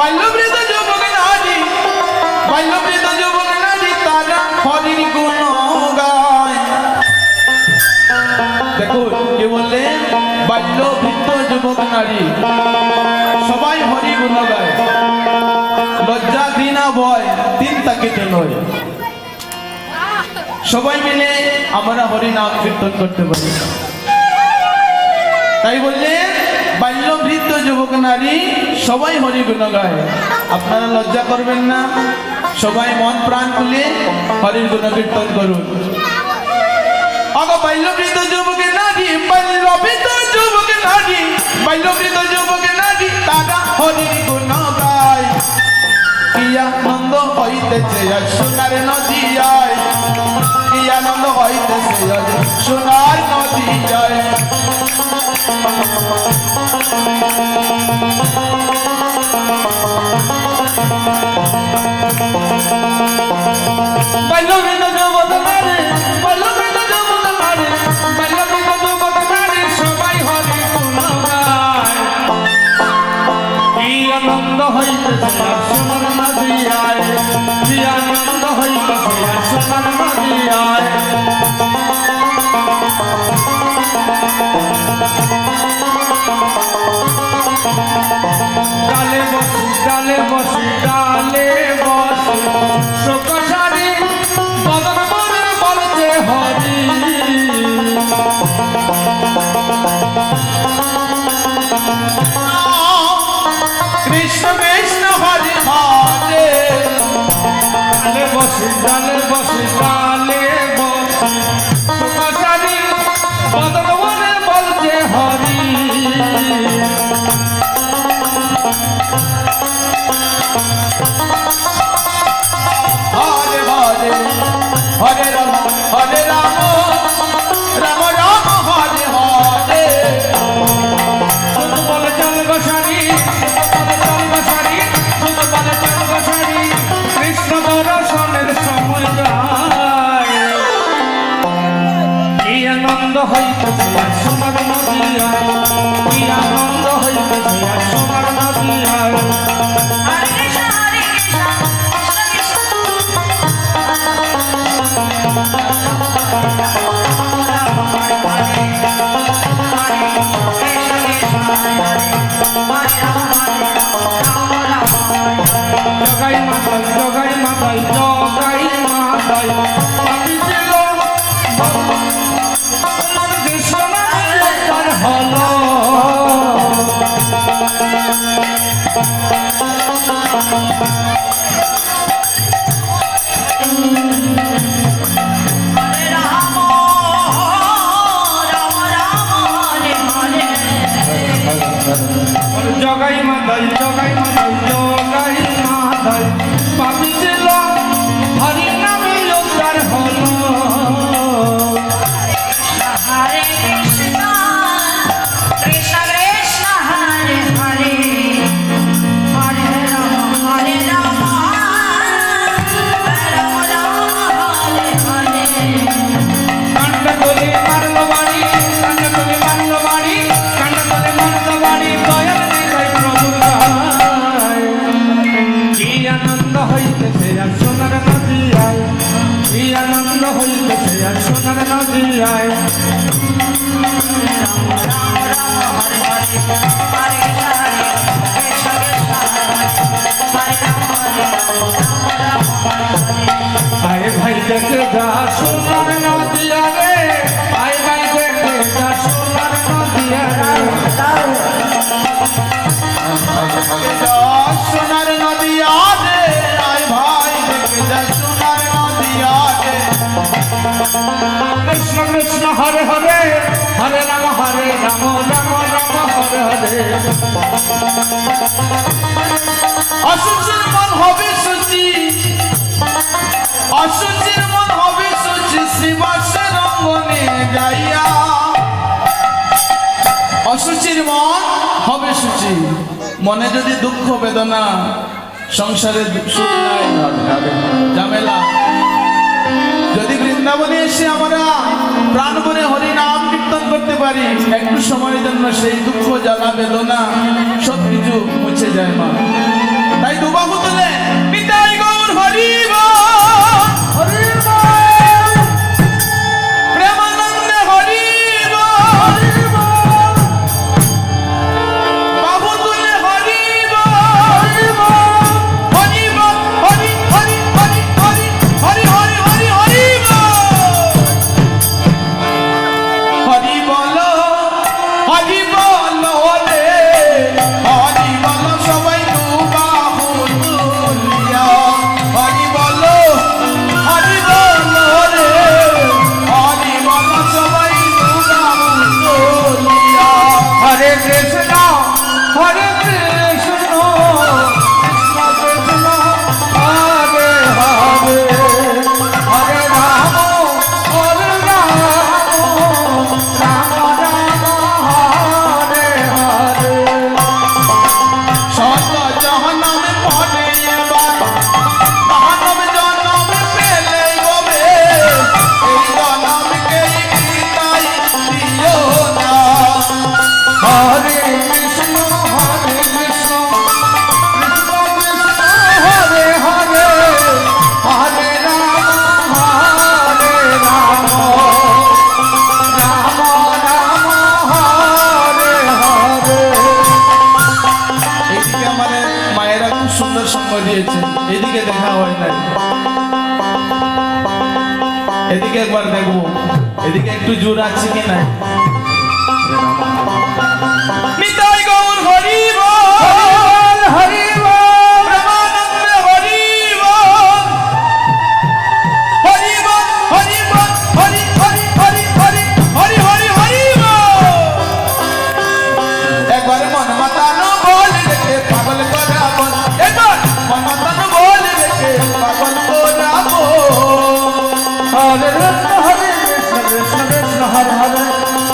বাল্যবৃদ্ধ যুবক নারী, বাল্যবৃদ্ধ যুবক নারী তারা হরির গুণ গায়। দেখুন কে বললেন, বাল্যবৃদ্ধ যুবক নারী সবাই হরি গুণ গায়। লজ্জা ঘৃণা ভয় তিন তাকিতে নয়, সবাই মিলে আমরা হরি নাম কীর্তন করতে পারি। তাই বললেন বাল্যবৃদ্ধ যুবক নারী সবাই হরি গুণ গায়। আপনারা লজ্জা করবেন না, সবাই মন প্রাণ খুলে হরির গুণ কীর্তন করুন। আগো বাল্যবৃদ্ধ যুবক নারী, বাল্যবৃদ্ধ যুবক নারী, বাল্যবৃদ্ধ যুবক নারী তারা হরির গুণ গায়। কি আনন্দ হইতেছে আজ সোনার নদিয়ায়, কি আনন্দ হইতেছে আজ সোনার নদিয়ায়। বাল্যবৃদ্ধ যুবক নারী, বাল্যবৃদ্ধ যুবক নারী, বাল্যবৃদ্ধ যুবক নারী সবাই হরি গুণ গায়। কি আনন্দ হইতেছে আজ সোনার নদিয়ায়, কি আনন্দ হইতেছে আজ সোনার নদিয়ায়। ডালে বসি ডালে বসি ডালে বসি শোকসারি বদন মনে বলছে হরি। কৃষ্ণ কৃষ্ণ হরি হরে। ডালে বসি ডালে বসি ডালে বসি শোকসারি বদন মনে বলছে হরি। হরে হরে হরে রাম হরে রাম রাম রাম হরে হরে। শুধু বলে চল গোসারি, বলে চল গোসারি, শুধু বলে চল গোসারি, কৃষ্ণ দর্শনের সময় যায়। কি আনন্দ হইতেছে আজ সোনার নদিয়ায়, কি আনন্দ হইতেছে আজ সোনার নদিয়ায়। জগাই মাতাই জগাই মাতাই জগাই মাতাই আমি ছিল কৃষ্ণ হলো। জগাই মাতাই জগাই মাতাই জগাই মাতাই পাপি ছিল হরি নামে উদ্ধার হলো। হরে কৃষ্ণ কৃষ্ণ কৃষ্ণ হরে হরে, হরে রাম হরে রাম রাম রাম হরে হরে। কান্ড তোলে মারল বাড়ি, কান্ড তোলে মারল বাড়ি, কান্ড তোলে মারল বাড়ি, দয়াল নিতাই প্রভুর গায়। কি আনন্দ হইতেছে আজ সোনার নদিয়ায়, কি আনন্দ হইতেছে আজ সোনার নদিয়ায়। রাম রাম রাম হরে হরে, হরে কৃষ্ণ কৃষ্ণ কৃষ্ণ হরে রাম রাম হরে হরে। আয় ভাই দেখে যা সোনার নদিয়া রে, আয় ভাই দেখে যা সোনার নদিয়া রে। সোনার নদিয়া রে, আয় ভাই দেখে যা সোনার নদিয়া রে। কৃষ্ণ কৃষ্ণ হরে হরে, হরে রাম রাম রাম হরে হরে। অসুচির মন হবে সুচি, অসুচির মন হবে সুচি, শ্রীবাসের অঙ্গনে যাইয়া। অসুচির মন হবে সুচি, মনে যদি দুঃখ বেদনা, সংসারে সুখ নাই, ঝামেলা, যদি বৃন্দাবনে এসে আমরা প্রাণ ভরে হরি নাম কীর্তন করতে পারি, একটু সময়ের জন্য সেই দুঃখ জ্বালা বেদনা সবকিছু মুছে যায় মা। দুবাহু তুলে নিতাই গৌর হরি প্রেমানন্দে হরি বাহু তুলে হরি হরি হরি হরি হরি হরি হরি হরি হরি হরি হরি বলো হরি বলো রে হরি বলো সবাই দুবাহু তুলিয়া হরি বলো রে হরি বলো সবাই দুবাহু তুলিয়া হরে কৃষ্ণ হরে কৃষ্ণ কৃষ্ণ কৃষ্ণ হরে হরে হরে রাম রাম রাম হরে হরে শত জহনম পড়ে এবার মানব জনম পেলে গবে এই জনমকে গীতাই দিও না হরে কৃষ্ণ কৃষ্ণ কৃষ্ণ হরে হরে হরে রাম রাম রাম হরে হরে এদিকে আমাদের মায়েরা খুব সুন্দর সঙ্গ দিয়েছে এদিকে দেখা হয় নাই এদিকে একবার দেখবো এদিকে একটু জোর আছে কি নাই নিতাই গৌর হরি বল হরি বল প্রেমানন্দে হরি বল হরি বল হরি বল হরি হরি হরি হরি হরি হরি হরি বল একবার মন মাতানো বল রেখে পাগল করাবো একবার মন মাতানো বল রেখে পাগল করাবো হরে কৃষ্ণ কৃষ্ণ কৃষ্ণ হরে হরে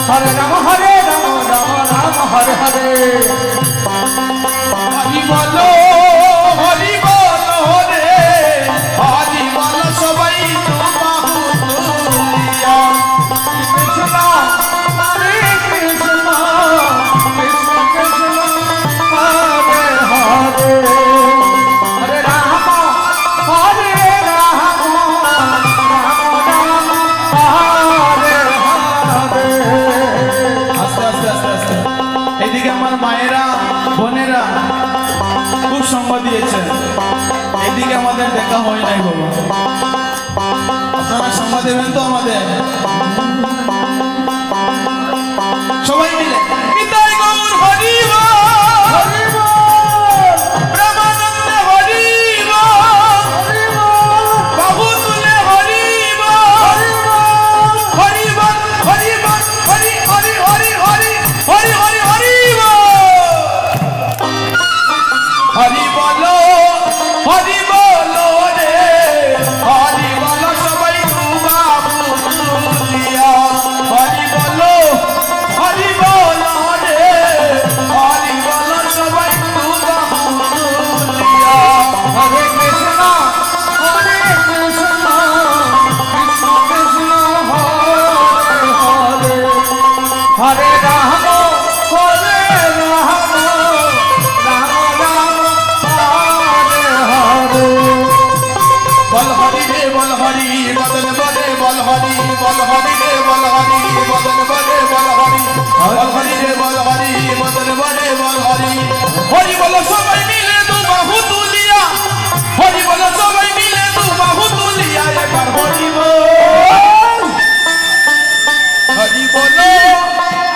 হরে রাম রাম হরে হরে হরি বলো রে হরি বলো সবাই দুবাহু তুলিয়া কৃষ্ণ হরে কৃষ্ণ কৃষ্ণ কৃষ্ণ হরে হরে হরে রাম হরে হরে আস্তে আস্তে আস্তে আস্তে এদিকে আমার মায়েরা বোনেরা খুব সঙ্গ দিয়েছে এদিকে আমাদের দেখা হয় নাই বাবা আপনারা সঙ্গ দেবেন তো আমাদের সবাই মিলে নিতাই গৌর হরি হরি প্রেমানন্দে হরি বাহু তুলে হরি হরি হরি হরি হরি হরি হরি হরি হরি হরি হরি বলো রে হরি বলো সবাই দুবাহু তুলিয়া হরি বলো রে হরি বলো সবাই দুবাহু তুলিয়া হরে কৃষ্ণ কৃষ্ণ কৃষ্ণ হরে হরে হরে রাম রাম হরে হরে বল হরি রে বল হরি বদন বলে বল হরি বল হরি রে বল হরি বদন বলে বল হরি বল হরি রে বল হরি বদন বলে বল হরি হরি বলো সবাই মিলে দুবাহু তুলিয়া হরি বলো সবাই মিলে দুবাহু তুলিয়া একবার হরি বল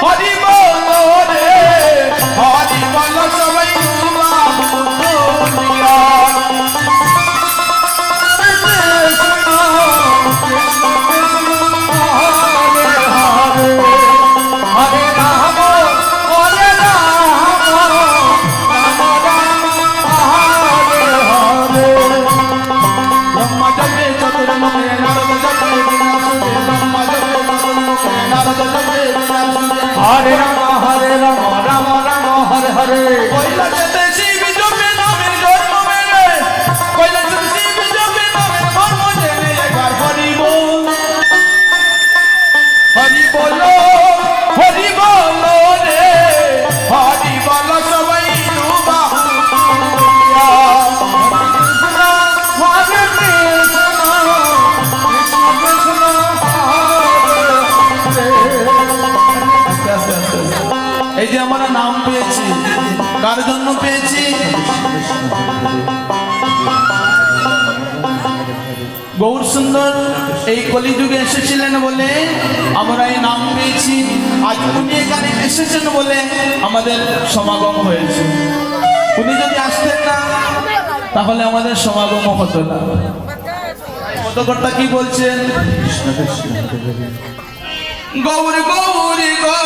হরি বলো রে হরি বলো সবাই দুবাহু তুলিয়া হরে রাম হরে রাম রাম রাম হরে হরে কৈলাসেতে শিব জপে নামের জন্ম মেলে কৈলাসেতে শিব জপে নামের ধর্ম জেনে একবার হরি বল হরি বলো রে হরি বলো সবাই দুবাহু তুলিয়া কার জন্য পেয়েছি? গৌর সুন্দর এই কলিযুগে এসেছিলেন বলে আমরা এই নাম পেয়েছি। আজ উনি এখানে এসেছেন বলে আমাদের সমাগম হয়েছে। উনি যদি আসতেন না তাহলে আমাদের সমাগম হতো না। পদকর্তা কি বলছেন? গৌর গৌরী গৌর